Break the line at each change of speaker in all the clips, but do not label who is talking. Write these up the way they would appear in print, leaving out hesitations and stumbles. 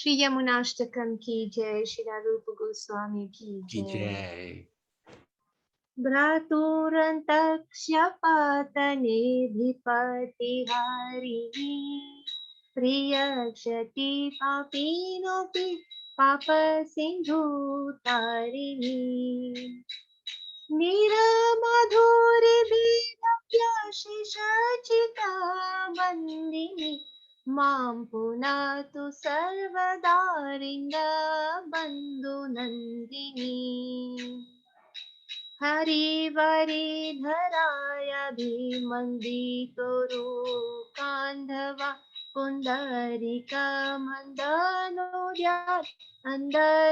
Shri Yamunastakam ki jai, Srila Rupa Goswami ki
Ki
jai.
jai.
भ्रातुरन्तक्ष्यपातने धिपतिहारिणि प्रियक्षति पापिनोऽपि पापसिन्धुतारिणि निरमधुरिभिरप्यशिषचिता वन्दिनि मां पुनातु सर्वदारिण्यबन्धुनन्दिनी हरिवरिधराय भीमन्दितोरु कान्धवा पुण्डरीकमन्दनोर्यात् अन्दजलितान्दवा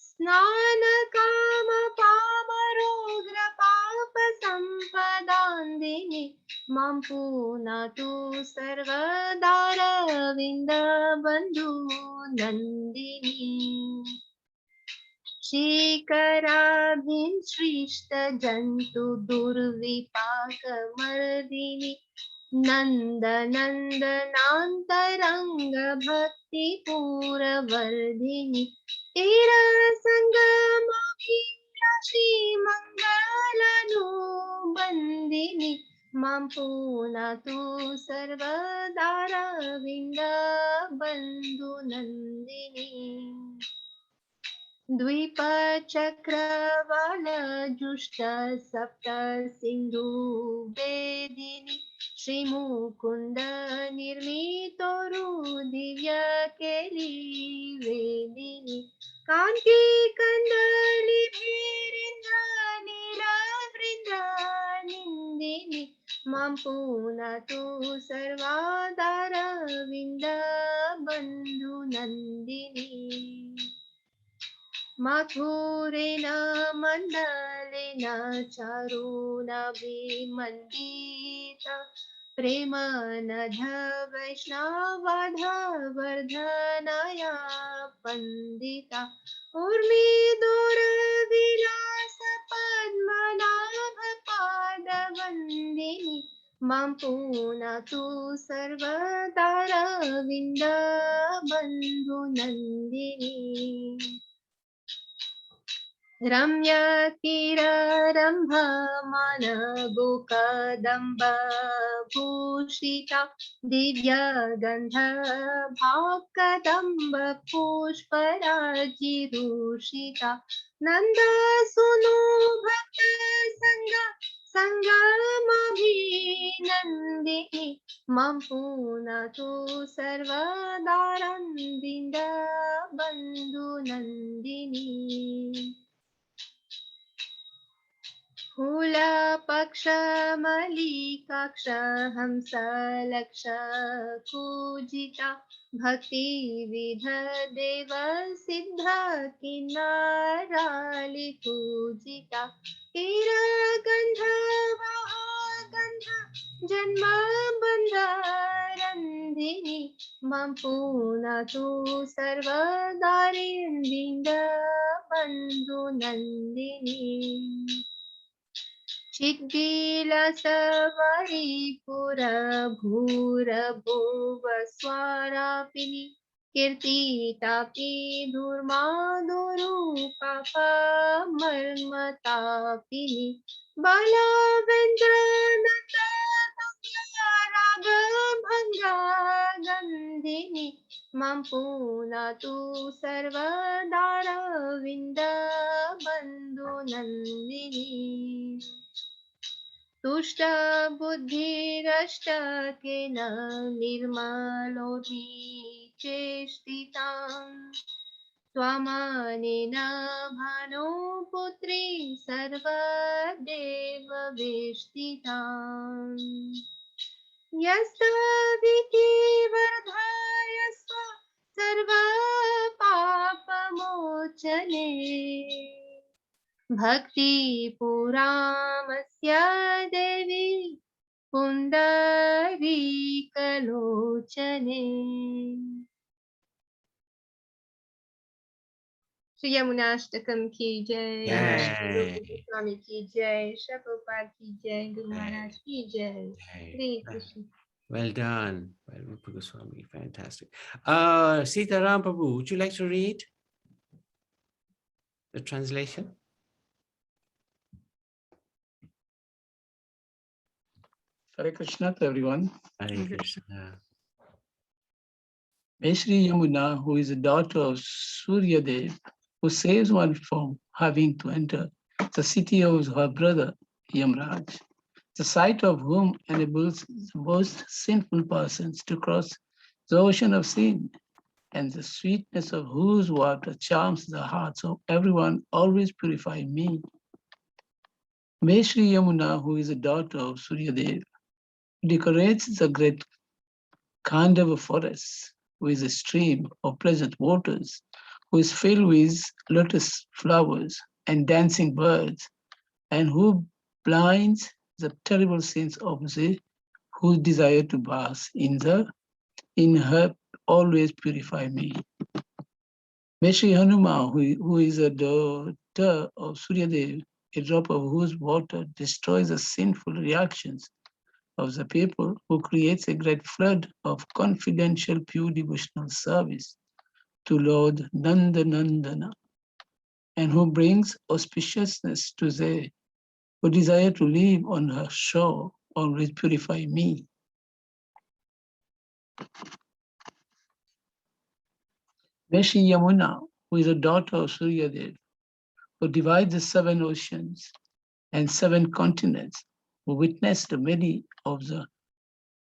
स्नानकामपामरोग्रपापसम्पदान्दिनि मां पुनातु सर्वदारविन्दबन्धु नन्दिनी शीकराभिसृष्ट जन्तु दुर्विपाकमर्दिनि नन्दनन्दनान्तरङ्ग भक्तिपूरवर्धिनि श्रीमङ्गलनुबन्दिनि मां पुनातु सर्वदारविन्दबन्धुनन्दिनी द्विपचक्रवालजुष्ट सप्त सिन्धु वेदिनि श्रीमुकुन्द निर्मितोरु दिव्यकेली वेदिनि कान्ति कन्दलिभिरिन्द्रनीलवृन्दानिन्दिनि मां पुनातु सर्वादारविन्दबन्धुनन्दिनी मथुरेण मण्डलेन चारुणभिमण्डिता प्रेमनध वैष्णवधवर्धनया पण्डिता उर्मिदुर्विलास पद्मनाभपादवन्दिनि मां पुनातु सर्वदारविन्दबन्धुनन्दिनी रम्यतिररम्भमानगुकदम्बभूषिता दिव्यगन्धभाक्कदम्बपुष्पराजिरूषिता नन्दसूनो भक्तसङ्गा सङ्गमभिनन्दिनि मां पुनातु सर्वदारविन्दबन्धुनन्दिनी फूलपक्षमलिकाक्ष हंसलक्ष कूजिता भक्तिविधदेव सिद्ध किन्नरालिपूजिता किरगन्धवगन्ध जन्मबन्धरन्धिनि मां पुनातु सर्वदारिन्द्रबन्धुनन्दिनी चिद्विलसवरिपुरभूरभुवस्वरापिनि कीर्तितापि धूर्माधुरुपापमर्मतापिनि बलवेन्द्रनन्दतुल्यरागभङ्गगन्धिनि मां पुनातु सर्वदारविन्दबन्धुनन्दिनी तुष्टबुद्धिरष्टकेन निर्मलोऽधि चेष्टिताम् त्वमनेन भानुपुत्री सर्वदेववेष्टिताम् यस्तविति वर्धाय स्व सर्वपापमोचने भक्तिपुरामस्य देवी पुण्डरीकलोचने श्री यमुनाष्टकम की जय, श्री रूप
Jai.
गोस्वामी की जय, श्री प्रभुपाद की जय, गुरु
Jai.
महाराज की जय।
Jai.
Hare Krishna.
Well done. Well, Rupa Goswami, fantastic. Sita Ram Prabhu, would you like to read the translation?
Hare Krishna to everyone.
Hare Krishna.
May Shri Yamuna, who is a daughter of Surya Dev, who saves one from having to enter the city of her brother Yamraj, the sight of whom enables the most sinful persons to cross the ocean of sin, and the sweetness of whose water charms the hearts of everyone, always purify me. May Shri Yamuna, who is a daughter of Surya Dev, decorates the great Khandava forest, who is a stream of pleasant waters, who is filled with lotus flowers and dancing birds, and who blinds the terrible sins of the who desire to bask in her, always purify me. May Shri Hanuman, who is a daughter of Suryadev, a drop of whose water destroys the sinful reactions of the people, who creates a great flood of confidential pure devotional service to Lord Nandana, and who brings auspiciousness to they who desire to live on her shore, always purify me. May Shri Yamuna, who is a daughter of Suryadev, who divides the 7 oceans and 7 continents, who witnessed many of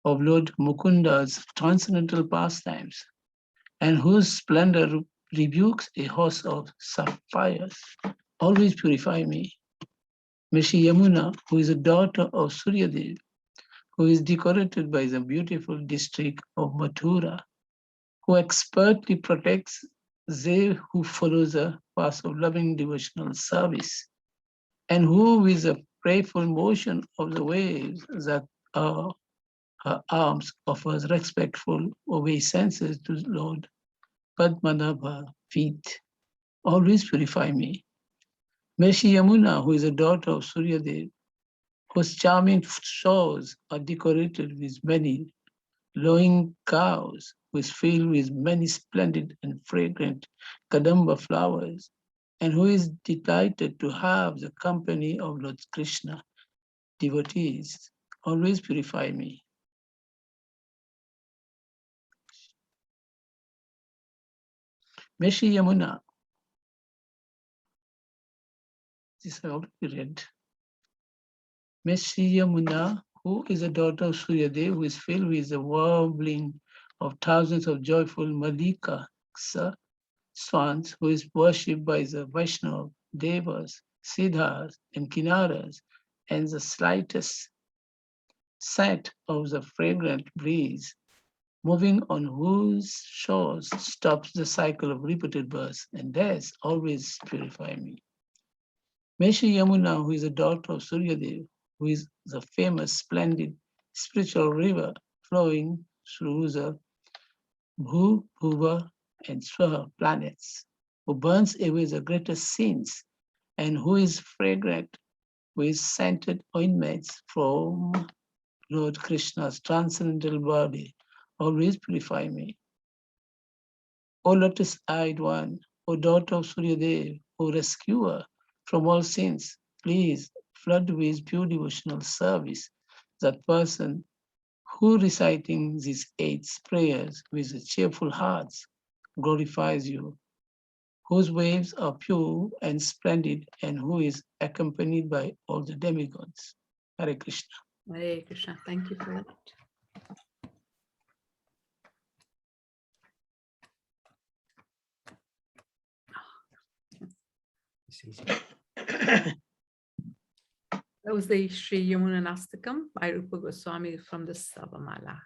Lord Mukunda's transcendental pastimes, and whose splendor rebukes a host of sapphires, always purify me. May Shri Yamuna, who is a daughter of Suryadev, who is decorated by the beautiful district of Mathura, who expertly protects they who follow the path of loving devotional service, and who with a prayerful motion of the waves that are her arms offers respectful obeisances to Lord Padmanabha feet, always purify me. May Shri Yamuna, who is a daughter of Suryadev, whose charming shores are decorated with many lowing cows, who is filled with many splendid and fragrant kadamba flowers, and who is delighted to have the company of Lord Krishna devotees, always purify me. May Shri Yamuna, this I already read. May Shri Yamuna, who is a daughter of Suryadev, who is filled with the warbling of thousands of joyful Malika swans, who is worshipped by the Vaishnava, Devas, Siddhas, and Kinnaras, and the slightest scent of the fragrant breeze, moving on whose shores stops the cycle of repeated births and deaths, always purify me. May Shri Yamuna, who is a daughter of Suryadev, who is the famous, splendid spiritual river flowing through the Bhu, Bhuva, and Swaha planets, who burns away the greatest sins, and who is fragrant with scented ointments from Lord Krishna's transcendental body, always purify me. O lotus-eyed one, O daughter of Suryadev, O rescuer from all sins, please flood with pure devotional service that person who reciting these 8 prayers with cheerful hearts glorifies you, whose waves are pure and splendid, and who is accompanied by all the demigods. Hare Krishna.
Hare Krishna. Thank you for that. That was the Sri Yamunastakam by Rupa Goswami from the Savamala.